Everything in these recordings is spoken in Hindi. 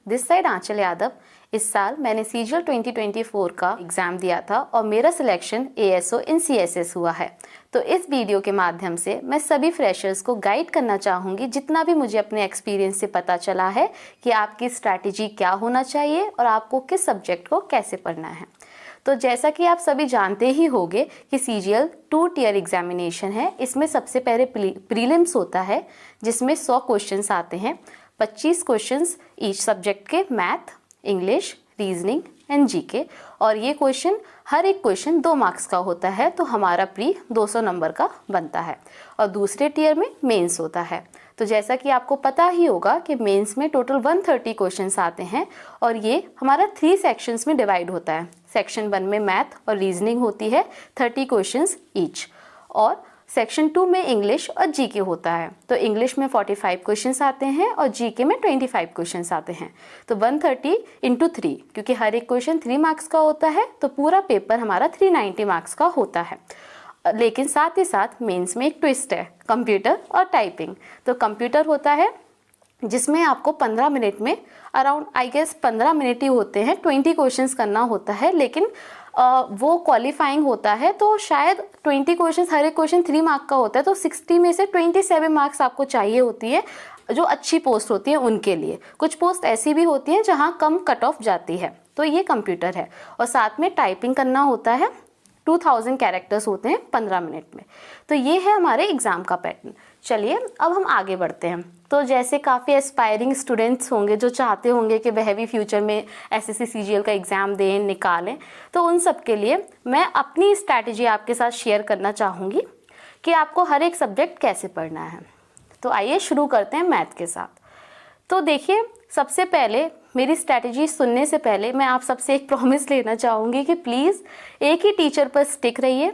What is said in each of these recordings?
दिस साइड आंचल यादव। इस साल मैंने सीजीएल 2024 का एग्ज़ाम दिया था और मेरा सिलेक्शन एएसओ इन सीएसएस हुआ है। तो इस वीडियो के माध्यम से मैं सभी फ्रेशर्स को गाइड करना चाहूँगी, जितना भी मुझे अपने एक्सपीरियंस से पता चला है कि आपकी स्ट्रैटेजी क्या होना चाहिए और आपको किस सब्जेक्ट को कैसे पढ़ना है। तो जैसा कि आप सभी जानते ही होंगे कि सीजीएल 2 टियर एग्जामिनेशन है। इसमें सबसे पहले प्रीलिम्स होता है जिसमें 100 क्वेश्चंस आते हैं, 25 क्वेश्चंस ईच सब्जेक्ट के, math, English, reasoning and GK. और ये क्वेश्चन, हर एक क्वेश्चन 2 मार्क्स का होता है, तो हमारा प्री 200 नंबर का बनता है। और दूसरे टियर में मेंस होता है। तो जैसा कि आपको पता ही होगा कि मेंस में टोटल 130 क्वेश्चंस आते हैं और ये हमारा 3 सेक्शंस में डिवाइड होता है। सेक्शन 1 में मैथ और रीजनिंग होती है 30 क्वेश्चंस ईच, और सेक्शन 2 में इंग्लिश और जीके होता है। तो इंग्लिश में 45 क्वेश्चंस आते हैं और जीके में 25 क्वेश्चंस आते हैं। तो 130 × 3, क्योंकि हर एक क्वेश्चन 3 मार्क्स का होता है, तो पूरा पेपर हमारा 390 मार्क्स का होता है। लेकिन साथ ही साथ मेंस में एक ट्विस्ट है, कंप्यूटर और टाइपिंग। तो कंप्यूटर होता है जिसमें आपको 15 मिनट में अराउंड 15 मिनट ही होते हैं, 20 क्वेश्चंस करना होता है। लेकिन वो क्वालिफाइंग होता है, तो शायद 20 क्वेश्चंस, हर एक क्वेश्चन 3 मार्क का होता है, तो 60 में से 27 मार्क्स आपको चाहिए होती है, जो अच्छी पोस्ट होती है उनके लिए। कुछ पोस्ट ऐसी भी होती हैं जहाँ कम कट ऑफ जाती है। तो ये कंप्यूटर है। और साथ में टाइपिंग करना होता है, 2000 कैरेक्टर्स होते हैं 15 मिनट में। तो ये है हमारे एग्ज़ाम का पैटर्न। चलिए अब हम आगे बढ़ते हैं। तो जैसे काफ़ी एस्पायरिंग स्टूडेंट्स होंगे जो चाहते होंगे कि वह भी फ्यूचर में एसएससी सीजीएल का एग्ज़ाम दें, निकालें, तो उन सब के लिए मैं अपनी स्ट्रैटेजी आपके साथ शेयर करना चाहूँगी कि आपको हर एक सब्जेक्ट कैसे पढ़ना है। तो आइए शुरू करते हैं मैथ के साथ। तो देखिए, सबसे पहले मेरी स्ट्रैटेजी सुनने से पहले मैं आप सबसे एक प्रॉमिस लेना चाहूँगी कि प्लीज़ एक ही टीचर पर स्टिक रहिए,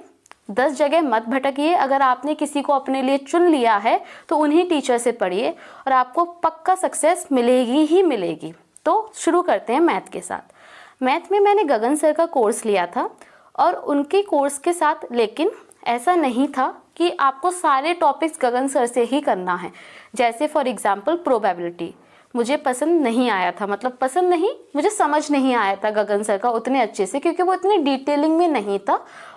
10 जगह मत भटकिए। अगर आपने किसी को अपने लिए चुन लिया है तो उन्हीं टीचर से पढ़िए और आपको पक्का सक्सेस मिलेगी ही मिलेगी। तो शुरू करते हैं मैथ के साथ। मैथ में मैंने गगन सर का कोर्स लिया था और उनके कोर्स के साथ, लेकिन ऐसा नहीं था कि आपको सारे टॉपिक्स गगन सर से ही करना है। जैसे फॉर एग्जाम्पल प्रोबेबिलिटी मुझे पसंद नहीं आया था, मतलब पसंद नहीं, मुझे समझ नहीं आया था गगन सर का उतने अच्छे से, क्योंकि वो इतने डिटेलिंग में नहीं था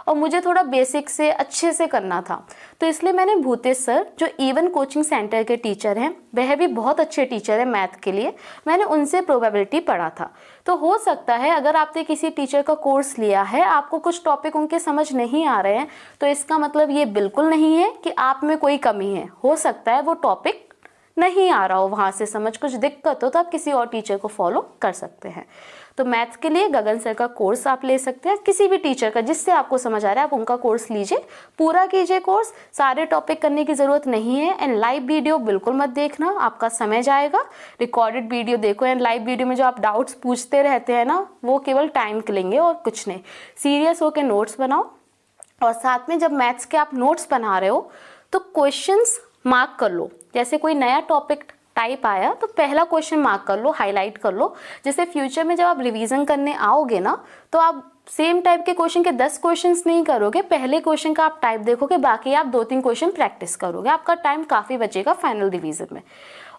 और मुझे थोड़ा बेसिक से अच्छे से करना था। तो इसलिए मैंने भूतेश सर, जो इवन कोचिंग सेंटर के टीचर हैं, वह भी बहुत अच्छे टीचर हैं मैथ के लिए, मैंने उनसे प्रोबेबिलिटी पढ़ा था। तो हो सकता है अगर आपने किसी टीचर का कोर्स लिया है, आपको कुछ टॉपिक उनके समझ नहीं आ रहे हैं, तो इसका मतलब ये बिल्कुल नहीं है कि आप में कोई कमी है। हो सकता है वो टॉपिक नहीं आ रहा हो, वहाँ से समझ कुछ दिक्कत हो, तो आप किसी और टीचर को फॉलो कर सकते हैं। तो मैथ्स के लिए गगन सर का कोर्स आप ले सकते हैं, किसी भी टीचर का जिससे आपको समझ आ रहा है आप उनका कोर्स लीजिए, पूरा कीजिए कोर्स, सारे टॉपिक करने की ज़रूरत नहीं है। एंड लाइव वीडियो बिल्कुल मत देखना, आपका समय जाएगा। रिकॉर्डेड वीडियो देखो। एंड लाइव वीडियो में जो आप डाउट्स पूछते रहते हैं ना, वो केवल टाइम लेंगे और कुछ नहीं। सीरियस होकर नोट्स बनाओ, और साथ में जब मैथ्स के आप नोट्स बना रहे हो तो क्वेश्चंस मार्क कर लो। जैसे कोई नया टॉपिक टाइप आया तो पहला क्वेश्चन मार्क कर लो, हाईलाइट कर लो, जिससे फ्यूचर में जब आप रिवीजन करने आओगे ना, तो आप सेम टाइप के क्वेश्चन के 10 क्वेश्चंस नहीं करोगे, पहले क्वेश्चन का आप टाइप देखोगे, बाकी आप 2-3 क्वेश्चन प्रैक्टिस करोगे, आपका टाइम काफ़ी बचेगा फाइनल रिवीजन में।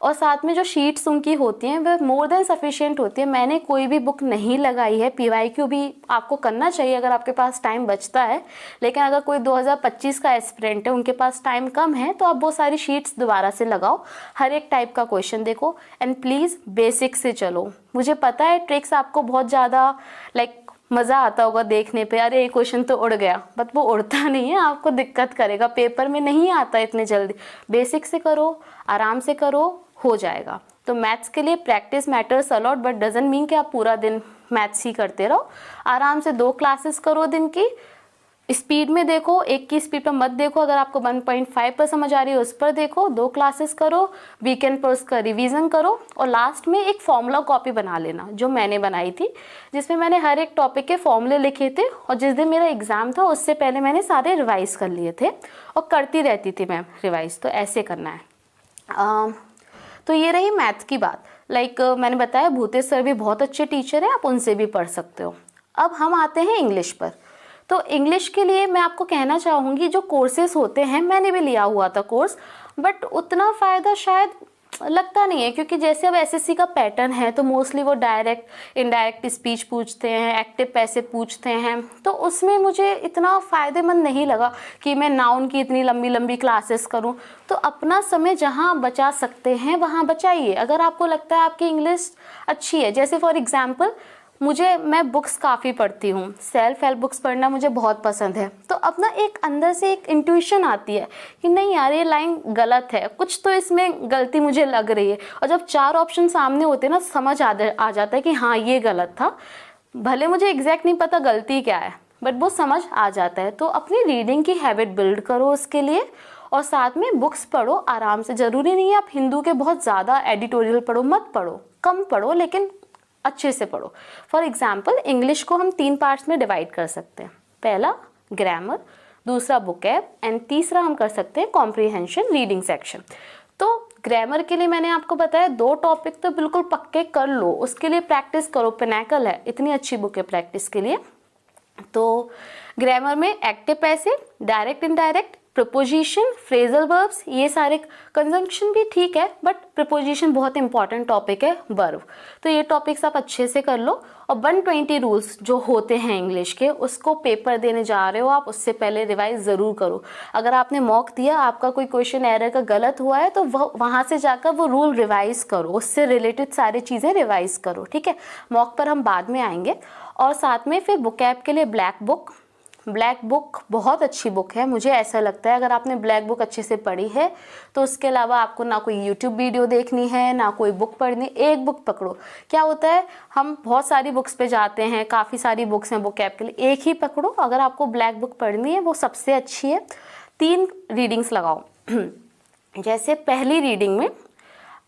और साथ में जो शीट्स उनकी होती हैं वह मोर देन सफिशिएंट होती है। मैंने कोई भी बुक नहीं लगाई है। पीवाईक्यू भी आपको करना चाहिए अगर आपके पास टाइम बचता है, लेकिन अगर कोई 2025 का एस्पिरेंट है, उनके पास टाइम कम है, तो आप वो सारी शीट्स दोबारा से लगाओ, हर एक टाइप का क्वेश्चन देखो। एंड प्लीज़ बेसिक से चलो। मुझे पता है ट्रिक्स आपको बहुत ज़्यादा मज़ा आता होगा देखने पे, अरे ये क्वेश्चन तो उड़ गया, बट वो उड़ता नहीं है, आपको दिक्कत करेगा, पेपर में नहीं आता इतने जल्दी। बेसिक से करो, आराम से करो, हो जाएगा। तो मैथ्स के लिए practice matters a lot, but doesn't mean कि आप पूरा दिन मैथ्स ही करते रहो। आराम से 2 क्लासेस करो दिन की, स्पीड में देखो, एक की स्पीड पर मत देखो। अगर आपको 1.5 पर समझ आ रही है उस पर देखो, 2 क्लासेस करो, वीकेंड पर उसका रिवीजन करो, और लास्ट में एक फॉर्मूला कॉपी बना लेना, जो मैंने बनाई थी, जिसमें मैंने हर एक टॉपिक के फॉर्मूले लिखे थे। और जिस दिन मेरा एग्जाम था उससे पहले मैंने सारे रिवाइज कर लिए थे और करती रहती थी मैं रिवाइज। तो ऐसे करना है। तो ये रही मैथ की बात। मैंने बताया भूतेश सर भी बहुत अच्छे टीचर हैं, आप उनसे भी पढ़ सकते हो। अब हम आते हैं इंग्लिश पर। तो इंग्लिश के लिए मैं आपको कहना चाहूँगी, जो कोर्सेज होते हैं, मैंने भी लिया हुआ था कोर्स, बट उतना फ़ायदा शायद लगता नहीं है, क्योंकि जैसे अब एसएससी का पैटर्न है तो मोस्टली वो डायरेक्ट इनडायरेक्ट स्पीच पूछते हैं, एक्टिव पैसिव पूछते हैं, तो उसमें मुझे इतना फ़ायदेमंद नहीं लगा कि मैं नाउन की इतनी लंबी लंबी क्लासेस करूं। तो अपना समय जहां बचा सकते हैं वहां बचाइए। अगर आपको लगता है आपकी इंग्लिश अच्छी है, जैसे फॉर एग्जाम्पल मैं बुक्स काफ़ी पढ़ती हूँ, सेल्फ हेल्प बुक्स पढ़ना मुझे बहुत पसंद है, तो अपना एक अंदर से एक इंट्यूशन आती है कि नहीं यार ये लाइन गलत है, कुछ तो इसमें गलती मुझे लग रही है। और जब 4 ऑप्शन सामने होते हैं ना, समझ आ जाता है कि हाँ ये गलत था, भले मुझे एग्जैक्ट नहीं पता गलती क्या है, बट वो समझ आ जाता है। तो अपनी रीडिंग की हैबिट बिल्ड करो उसके लिए, और साथ में बुक्स पढ़ो आराम से। ज़रूरी नहीं है आप हिंदू के बहुत ज़्यादा एडिटोरियल पढ़ो, मत पढ़ो, कम पढ़ो, लेकिन अच्छे से पढ़ो। फॉर एग्जाम्पल इंग्लिश को हम 3 पार्ट्स में डिवाइड कर सकते हैं। पहला ग्रामर, दूसरा बुकैब, एंड तीसरा हम कर सकते हैं कॉम्प्रीहेंशन रीडिंग सेक्शन। तो ग्रामर के लिए मैंने आपको बताया 2 टॉपिक तो बिल्कुल पक्के कर लो, उसके लिए प्रैक्टिस करो। पिनैकल है, इतनी अच्छी बुक है प्रैक्टिस के लिए। तो ग्रामर में active passive, direct indirect, preposition, phrasal verbs, ये सारे, कंजंक्शन भी ठीक है बट प्रीपोजिशन बहुत इंपॉर्टेंट टॉपिक है, वर्ब। तो ये टॉपिक्स आप अच्छे से कर लो। और 120 रूल्स जो होते हैं इंग्लिश के, उसको पेपर देने जा रहे हो आप, उससे पहले रिवाइज ज़रूर करो। अगर आपने मॉक दिया, आपका कोई क्वेश्चन एरर का गलत हुआ है, तो वहाँ से जाकर वो रूल रिवाइज करो, उससे रिलेटेड सारी चीज़ें रिवाइज करो, ठीक है। मॉक पर हम बाद में आएंगे। और साथ में फिर बुकैब के लिए ब्लैक बुक बहुत अच्छी बुक है, मुझे ऐसा लगता है। अगर आपने ब्लैक बुक अच्छे से पढ़ी है तो उसके अलावा आपको ना कोई यूट्यूब वीडियो देखनी है, ना कोई बुक पढ़नी, एक बुक पकड़ो। क्या होता है, हम बहुत सारी बुक्स पे जाते हैं, काफ़ी सारी बुक्स हैं बुकैब के लिए, एक ही पकड़ो। अगर आपको ब्लैक बुक पढ़नी है वो सबसे अच्छी है। 3 रीडिंग्स लगाओ। जैसे पहली रीडिंग में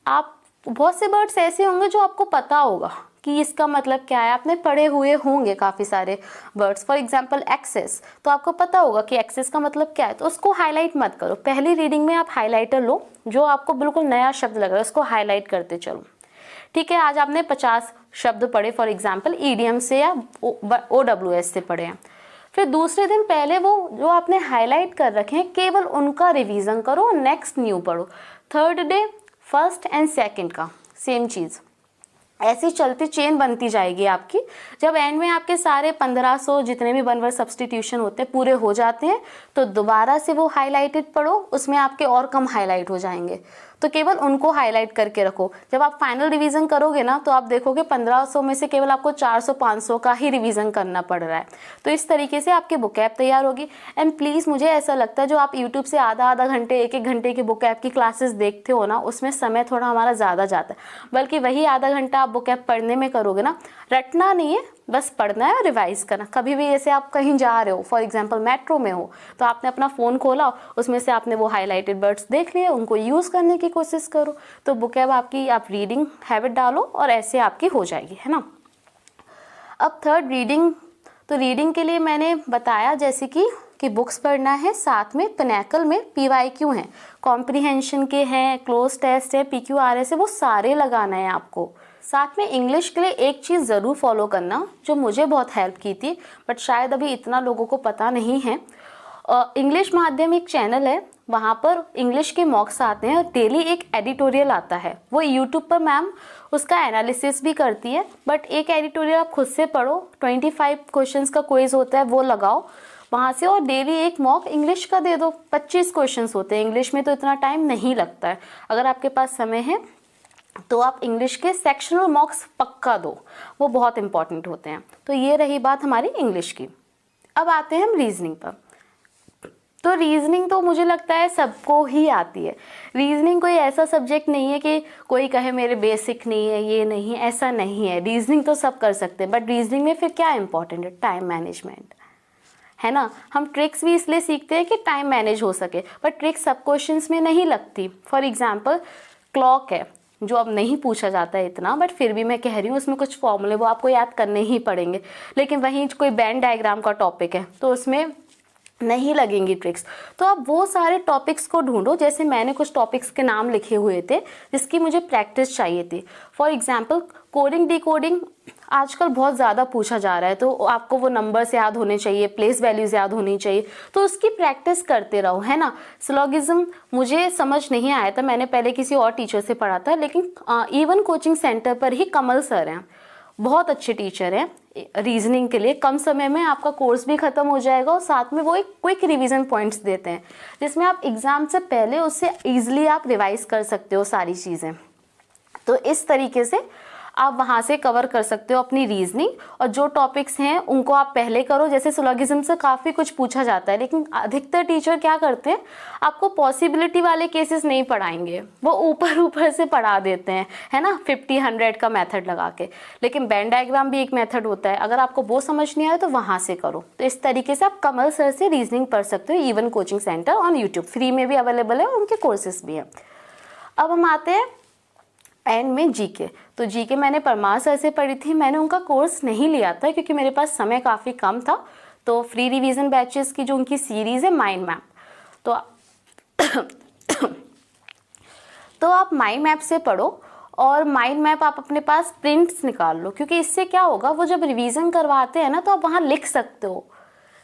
आप, बहुत से वर्ड्स ऐसे होंगे जो आपको पता होगा कि इसका मतलब क्या है, आपने पढ़े हुए होंगे काफ़ी सारे वर्ड्स। फॉर एग्जांपल एक्सेस, तो आपको पता होगा कि एक्सेस का मतलब क्या है, तो उसको हाईलाइट मत करो। पहली रीडिंग में आप हाईलाइटर लो, जो आपको बिल्कुल नया शब्द लग रहा है उसको हाईलाइट करते चलो, ठीक है। आज आपने 50 शब्द पढ़े फॉर एग्जाम्पल ईडीएम से या OWS से पढ़े हैं। फिर दूसरे दिन पहले वो जो आपने हाईलाइट कर रखे हैं केवल उनका रिवीजन करो, नेक्स्ट न्यू पढ़ो। Third day first and second का सेम चीज़, ऐसी चलती चेन बनती जाएगी आपकी। जब एंड में आपके सारे 1500 जितने भी 1 वर्ड सब्सटीट्यूशन होते हैं पूरे हो जाते हैं, तो दोबारा से वो हाईलाइटेड पढ़ो, उसमें आपके और कम हाईलाइट हो जाएंगे, तो केवल उनको हाईलाइट करके रखो। जब आप फाइनल रिवीजन करोगे ना, तो आप देखोगे 1500 में से केवल आपको 400-500 का ही रिवीजन करना पड़ रहा है। तो इस तरीके से आपकी बुकैब तैयार होगी। एंड प्लीज़, मुझे ऐसा लगता है जो आप यूट्यूब से आधा घंटे 1-1 घंटे की बुकैब की क्लासेस देखते हो ना, उसमें समय थोड़ा हमारा ज़्यादा जाता है, बल्कि वही आधा घंटा आप बुकैब पढ़ने में करोगे ना, रटना नहीं है, बस पढ़ना है और रिवाइज करना। कभी भी ऐसे आप कहीं जा रहे हो, फॉर एग्जांपल मेट्रो में हो, तो आपने अपना फ़ोन खोला, उसमें से आपने वो हाईलाइटेड वर्ड्स देख लिए, उनको यूज़ करने की कोशिश करो। तो बुकैब आपकी, आप रीडिंग हैबिट डालो और ऐसे आपकी हो जाएगी, है ना। अब थर्ड रीडिंग, तो रीडिंग के लिए मैंने बताया जैसे कि बुक्स पढ़ना है, साथ में पिनैकल में PYQ हैं, कॉम्प्रीहेंशन के हैं, क्लोज टेस्ट है, PQRS है, वो सारे लगाना है आपको। साथ में इंग्लिश के लिए एक चीज़ ज़रूर फॉलो करना जो मुझे बहुत हेल्प की थी, बट शायद अभी इतना लोगों को पता नहीं है। इंग्लिश माध्यम एक चैनल है, वहाँ पर इंग्लिश के मॉक्स आते हैं और डेली एक एडिटोरियल आता है। वो यूट्यूब पर मैम उसका एनालिसिस भी करती है, बट एक एडिटोरियल आप खुद से पढ़ो। 25 क्वेश्चंस का क्विज होता है, वो लगाओ वहाँ से, और डेली एक मॉक इंग्लिश का दे दो। 25 क्वेश्चंस होते हैं इंग्लिश में, तो इतना टाइम नहीं लगता है। अगर आपके पास समय है तो आप इंग्लिश के सेक्शनल मॉक्स पक्का दो, वो बहुत इंपॉर्टेंट होते हैं। तो ये रही बात हमारी इंग्लिश की। अब आते हैं हम रीजनिंग पर। तो रीजनिंग तो मुझे लगता है सबको ही आती है। रीजनिंग कोई ऐसा सब्जेक्ट नहीं है कि कोई कहे मेरे बेसिक नहीं है, ये नहीं है, ऐसा नहीं है। रीजनिंग तो सब कर सकते हैं, बट रीजनिंग में फिर क्या इंपॉर्टेंट है, टाइम मैनेजमेंट, है ना। हम ट्रिक्स भी इसलिए सीखते हैं कि टाइम मैनेज हो सके, बट ट्रिक्स सब क्वेश्चंस में नहीं लगती। फॉर एग्जांपल क्लॉक है, जो अब नहीं पूछा जाता है इतना, बट फिर भी मैं कह रही हूँ, उसमें कुछ फॉर्मूले वो आपको याद करने ही पड़ेंगे। लेकिन वहीं कोई वेन डायग्राम का टॉपिक है तो उसमें नहीं लगेंगी ट्रिक्स। तो आप वो सारे टॉपिक्स को ढूंढो। जैसे मैंने कुछ टॉपिक्स के नाम लिखे हुए थे जिसकी मुझे प्रैक्टिस चाहिए थी। फॉर एग्जांपल कोडिंग डिकोडिंग आजकल बहुत ज़्यादा पूछा जा रहा है, तो आपको वो नंबर्स याद होने चाहिए, प्लेस वैल्यूज़ याद होनी चाहिए, तो उसकी प्रैक्टिस करते रहो, है ना। सिलोगिज्म मुझे समझ नहीं आया था, मैंने पहले किसी और टीचर से पढ़ा था, लेकिन इवन कोचिंग सेंटर पर ही कमल सर हैं, बहुत अच्छे टीचर हैं रीजनिंग के लिए। कम समय में आपका कोर्स भी ख़त्म हो जाएगा और साथ में वो एक क्विक रिवीजन पॉइंट्स देते हैं, जिसमें आप एग्ज़ाम से पहले उससे ईजिली आप रिवाइज कर सकते हो सारी चीज़ें। तो इस तरीके से आप वहाँ से कवर कर सकते हो अपनी रीजनिंग, और जो टॉपिक्स हैं उनको आप पहले करो। जैसे सिलोगिज्म से काफ़ी कुछ पूछा जाता है, लेकिन अधिकतर टीचर क्या करते हैं, आपको पॉसिबिलिटी वाले केसेस नहीं पढ़ाएंगे, वो ऊपर ऊपर से पढ़ा देते हैं, है ना, 50-100 का मेथड लगा के। लेकिन वेन डायग्राम भी एक मेथड होता है, अगर आपको वो समझ नहीं आया तो वहाँ से करो। तो इस तरीके से आप कमल सर से रीजनिंग पढ़ सकते हो, even coaching centre on YouTube free में भी अवेलेबल है, उनके कोर्सेज भी हैं। अब हम आते हैं एंड में जीके। तो जीके मैंने परमार सर से पढ़ी थी, मैंने उनका कोर्स नहीं लिया था क्योंकि मेरे पास समय काफ़ी कम था। तो फ्री रिवीजन बैचेस की जो उनकी सीरीज़ है माइंड मैप, तो आप माइंड मैप से पढ़ो, और माइंड मैप आप अपने पास प्रिंट्स निकाल लो, क्योंकि इससे क्या होगा, वो जब रिवीजन करवाते हैं ना तो आप वहाँ लिख सकते हो।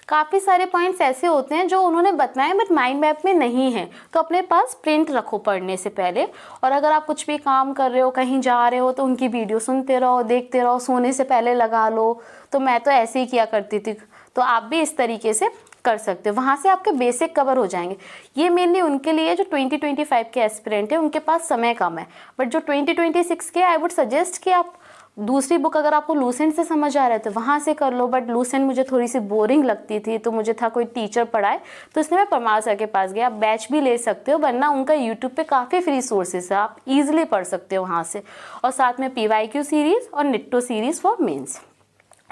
काफ़ी सारे पॉइंट्स ऐसे होते हैं जो उन्होंने बताए बट माइंड मैप में नहीं है, तो अपने पास प्रिंट रखो पढ़ने से पहले। और अगर आप कुछ भी काम कर रहे हो, कहीं जा रहे हो, तो उनकी वीडियो सुनते रहो, देखते रहो, सोने से पहले लगा लो। तो मैं तो ऐसे ही किया करती थी, तो आप भी इस तरीके से कर सकते हो, वहाँ से आपके बेसिक कवर हो जाएंगे। ये मेनली उनके लिए जो 2025 के एस्पिरेंट है, उनके पास समय कम है, बट जो 2026 के, आई वुड सजेस्ट कि आप दूसरी बुक, अगर आपको लूसेंट से समझ आ रहा है तो वहाँ से कर लो। बट लूसेंट मुझे थोड़ी सी बोरिंग लगती थी, तो मुझे था कोई टीचर पढ़ाए, तो इसलिए मैं परमार सर के पास गया। आप बैच भी ले सकते हो, वरना उनका यूट्यूब पे काफ़ी फ्री सोर्सेस है, आप इजीली पढ़ सकते हो वहाँ से। और साथ में PYQ सीरीज़ और निट्टो सीरीज़ फॉर मेंस,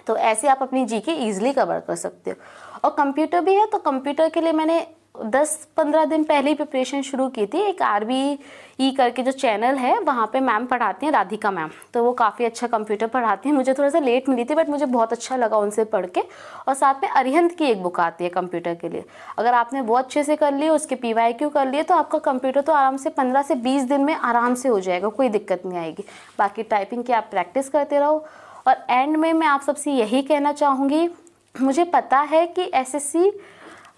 तो ऐसे आप अपनी जीके ईजिली कवर कर सकते हो। और कंप्यूटर भी है, तो कंप्यूटर के लिए मैंने 10-15 दिन पहले ही प्रिपरेशन शुरू की थी। एक RBE करके जो चैनल है, वहाँ पे मैम पढ़ाती हैं, राधिका मैम, तो वो काफ़ी अच्छा कंप्यूटर पढ़ाती हैं। मुझे थोड़ा सा लेट मिली थी, बट मुझे बहुत अच्छा लगा उनसे पढ़ के। और साथ में अरिहंत की एक बुक आती है कंप्यूटर के लिए, अगर आपने वो अच्छे से कर लिए, उसके PYQ कर लिए, तो आपका कंप्यूटर तो आराम से 15 से 20 दिन में आराम से हो जाएगा, कोई दिक्कत नहीं आएगी। बाकी टाइपिंग की आप प्रैक्टिस करते रहो। और एंड में मैं आप सबसे यही कहना चाहूँगी, मुझे पता है कि SSC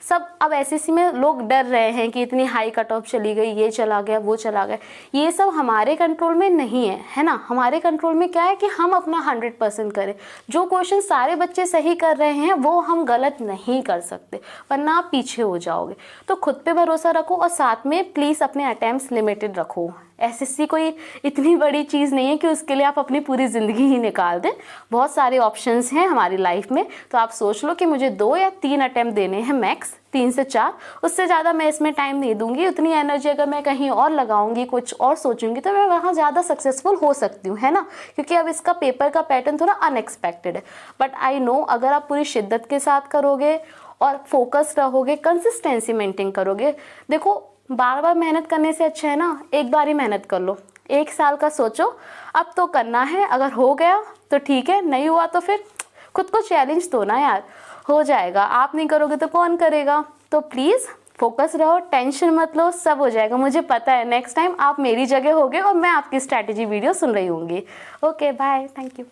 सब, अब SSC में लोग डर रहे हैं कि इतनी हाई कट ऑफ चली गई, ये चला गया, वो चला गया, ये सब हमारे कंट्रोल में नहीं है, है ना। हमारे कंट्रोल में क्या है कि हम अपना 100% करें। जो क्वेश्चन सारे बच्चे सही कर रहे हैं वो हम गलत नहीं कर सकते, वरना आप पीछे हो जाओगे। तो खुद पे भरोसा रखो, और साथ में प्लीज़ अपने अटैम्प्ट्स लिमिटेड रखो। SSC कोई इतनी बड़ी चीज़ नहीं है कि उसके लिए आप अपनी पूरी ज़िंदगी ही निकाल दें। बहुत सारे ऑप्शंस हैं हमारी लाइफ में, तो आप सोच लो कि मुझे 2 या 3 अटैम्प्ट देने हैं मैक्स, 3 से 4, उससे ज़्यादा मैं इसमें टाइम नहीं दूंगी। उतनी एनर्जी अगर मैं कहीं और लगाऊंगी, कुछ और सोचूंगी, तो मैं वहाँ ज़्यादा सक्सेसफुल हो सकती हूँ, है ना। क्योंकि अब इसका पेपर का पैटर्न थोड़ा अनएक्सपेक्टेड है, बट आई नो अगर आप पूरी शिद्दत के साथ करोगे और फोकस रहोगे, कंसिस्टेंसी मेंटेन करोगे। देखो, बार बार मेहनत करने से अच्छा है ना, एक बार ही मेहनत कर लो। 1 साल का सोचो, अब तो करना है, अगर हो गया तो ठीक है, नहीं हुआ तो फिर खुद को चैलेंज दो ना यार, हो जाएगा। आप नहीं करोगे तो कौन करेगा। तो प्लीज़ फोकस रहो, टेंशन मत लो, सब हो जाएगा। मुझे पता है नेक्स्ट टाइम आप मेरी जगह होगे और मैं आपकी स्ट्रैटेजी वीडियो सुन रही होंगी। Okay, bye, thank you.